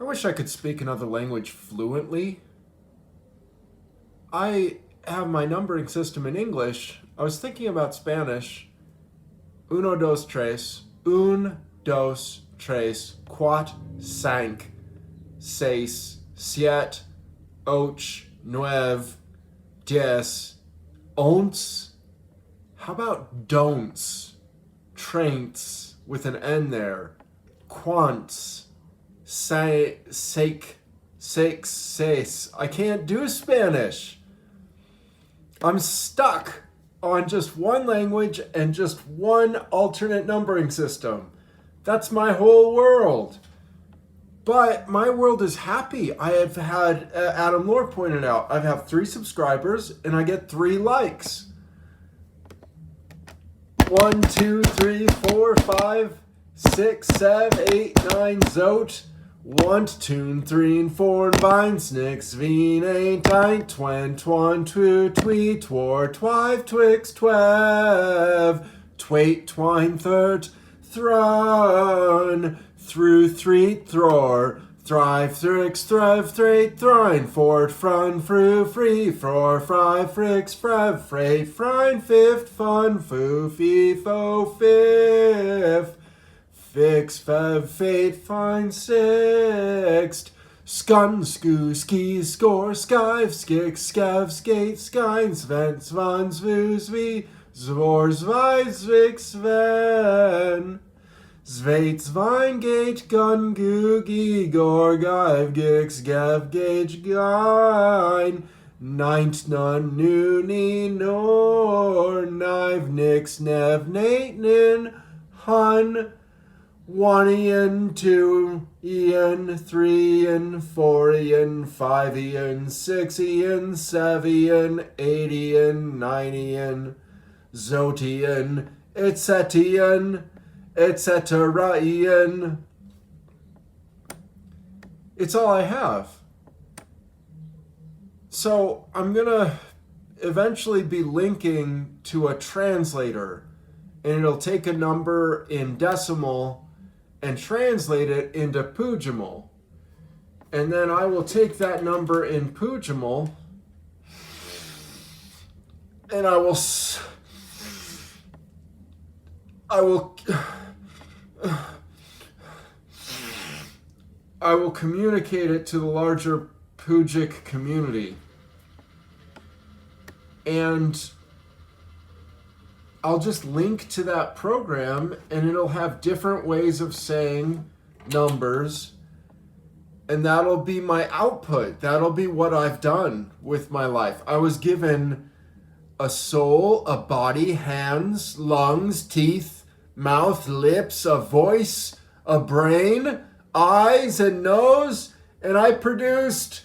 I wish I could speak another language fluently. I have my numbering system in English. I was thinking about Spanish. Uno, dos, tres. Un, dos, tres. Cuat, cinq. Seis, siete. Och, nueve. Diez. Once. How about don'ts? Traints with an N there. Quants. Sake. Six, seis. I can't do Spanish. I'm stuck on just one language and just one alternate numbering system. That's my whole world. But my world is happy. I have had, Adam Lore pointed out, I have 3 subscribers and I get 3 likes. 1, 2, 3, 4, 5, 6, 7, 8, 9, Zote. 1, 2, 3, and 4, and 5, 6, 7, 8, 9, 10, 11, 12, 13, 14, 15, 12, twait, twine, third, thron, through, three, thror, thrive, thrix, thrive, thrate, thrine, fort, frun, fru, free, fror, fry, frix, frev, freight, frine, fifth, fun, foo, fee, fo, fifth, fix, fev, fate, fine, sixth, scun, skoo, ski, score, skive, skick, scav, skate, skine, sven, svan, svoo, svi, zvor, zvai, zvik, sven, zveit, svine, gate, gun, googie, gor, give, gix, gav, gauge, gine, ninth, nun, noonie, nor, knive, nix, nev, nate, nin, hun, 1 Ian, 2 Ian, 3 Ian, 4 Ian, 5 Ian, 6 Ian, 7 Ian, 8 Ian, 9 Ian, Zotian, Etsetian, etc. Ian. It's all I have. So I'm going to eventually be linking to a translator, and it'll take a number in decimal and translate it into Pujamal. And then I will take that number in Pujamal and I will communicate it to the larger Pujic community. And I'll just link to that program and it'll have different ways of saying numbers, and that'll be my output. That'll be what I've done with my life. I was given a soul, a body, hands, lungs, teeth, mouth, lips, a voice, a brain, eyes, and nose, and I produced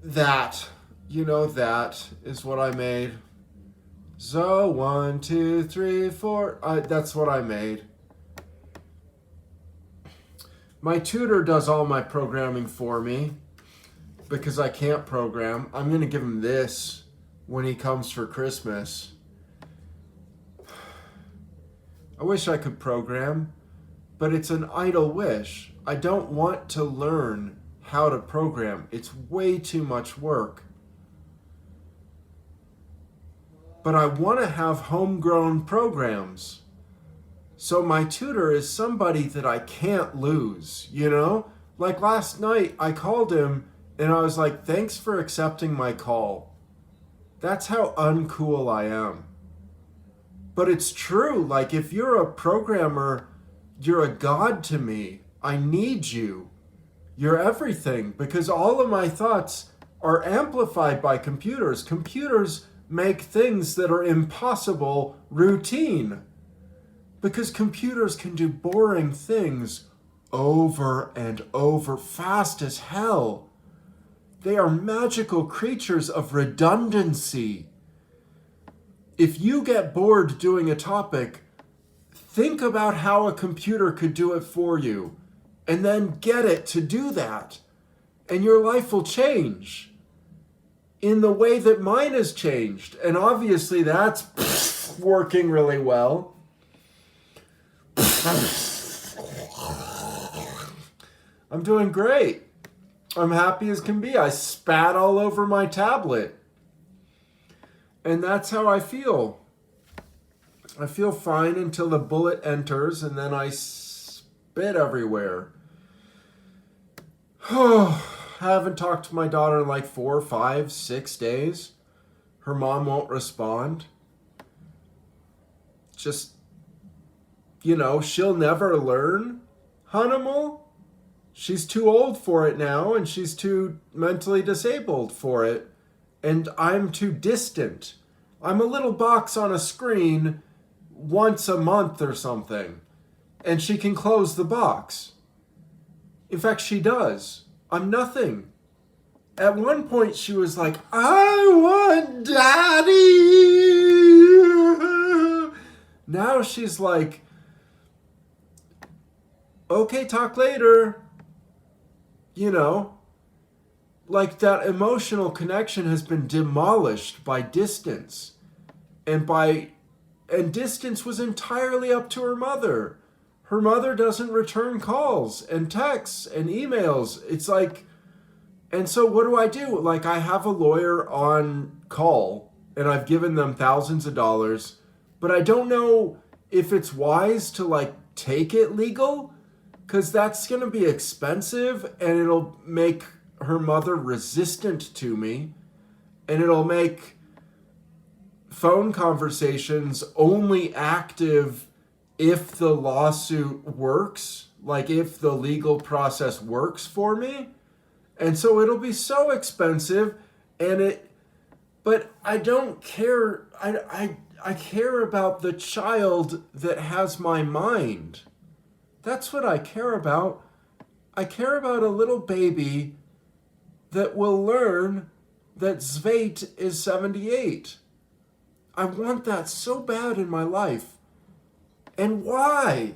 that. You know, that is what I made. So 1, 2, 3, 4. That's what I made. My tutor does all my programming for me because I can't program. I'm going to give him this when he comes for Christmas. I wish I could program, but it's an idle wish. I don't want to learn how to program. It's way too much work. But I want to have homegrown programs. So my tutor is somebody that I can't lose, you know? Like last night, I called him and I was like, thanks for accepting my call. That's how uncool I am. But it's true. Like, if you're a programmer, you're a god to me. I need you. You're everything, because all of my thoughts are amplified by computers. Computers make things that are impossible routine, because computers can do boring things over and over fast as hell. They are magical creatures of redundancy. If you get bored doing a topic, think about how a computer could do it for you, and then get it to do that, and your life will change in the way that mine has changed. And obviously that's working really well. I'm doing great. I'm happy as can be. I spat all over my tablet. And that's how I feel. I feel fine until the bullet enters and then I spit everywhere. I haven't talked to my daughter in like 4, 5, 6 days. Her mom won't respond. Just, she'll never learn, Hanimal. She's too old for it now, and she's too mentally disabled for it. And I'm too distant. I'm a little box on a screen once a month or something. And she can close the box. In fact, she does. I'm nothing. At one point, she was like, I want daddy. Now she's like, okay, talk later. Like that emotional connection has been demolished by distance. And distance was entirely up to her mother. Her mother doesn't return calls and texts and emails. It's like, and so what do? Like, I have a lawyer on call and I've given them thousands of dollars, but I don't know if it's wise to like take it legal, because that's going to be expensive and it'll make her mother resistant to me, and it'll make phone conversations only active if the lawsuit works, like if the legal process works for me. And so it'll be so expensive, but I don't care. I care about the child that has my mind. That's what I care about. I care about a little baby that will learn that Zveit is 78. I want that so bad in my life. And why?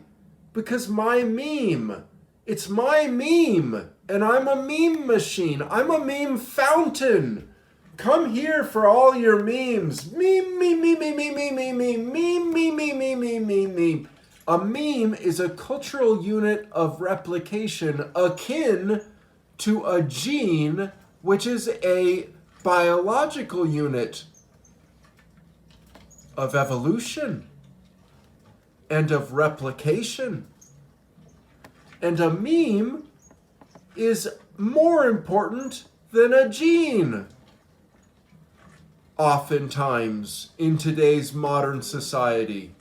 Because my meme. It's my meme. And I'm a meme machine. I'm a meme fountain. Come here for all your memes. Meme, meme, meme, meme, meme, meme, meme, meme, meme, meme, meme, meme, meme. A meme is a cultural unit of replication akin to a gene, which is a biological unit of evolution and of replication. And a meme is more important than a gene, oftentimes in today's modern society.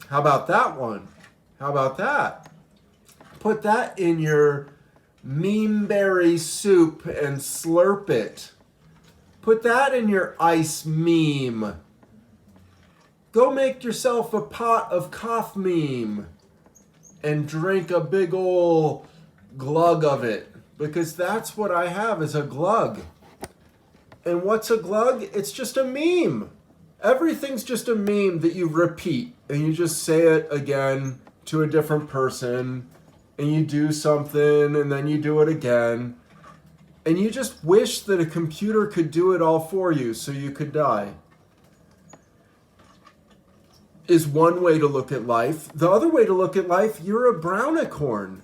How about that one? How about that? Put that in your memeberry soup and slurp it. Put that in your ice meme. Go make yourself a pot of cough meme and drink a big ol' glug of it, because that's what I have, is a glug. And what's a glug? It's just a meme. Everything's just a meme that you repeat, and you just say it again to a different person, and you do something, and then you do it again, and you just wish that a computer could do it all for you so you could die. Is one way to look at life. The other way to look at life, you're a brownicorn.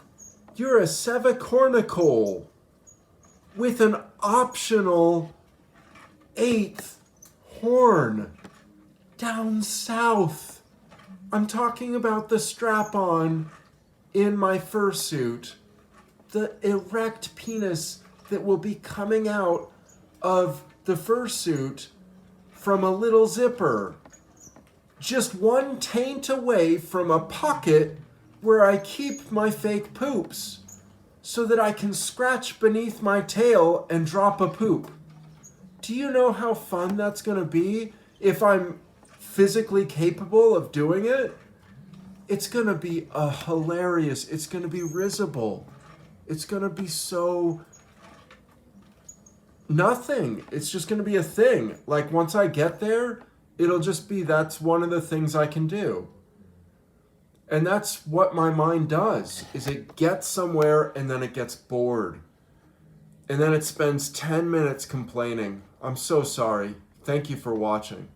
You're a sevicornicole with an optional 8th horn down south. I'm talking about the strap-on in my fursuit, the erect penis that will be coming out of the fursuit from a little zipper. Just one taint away from a pocket where I keep my fake poops so that I can scratch beneath my tail and drop a poop. Do you know how fun that's going to be if I'm physically capable of doing it? It's going to be hilarious. It's going to be risible. It's going to be so nothing. It's just going to be a thing. Like, once I get there, it'll just be, that's one of the things I can do. And that's what my mind does, is it gets somewhere and then it gets bored. And then it spends 10 minutes complaining. I'm so sorry. Thank you for watching.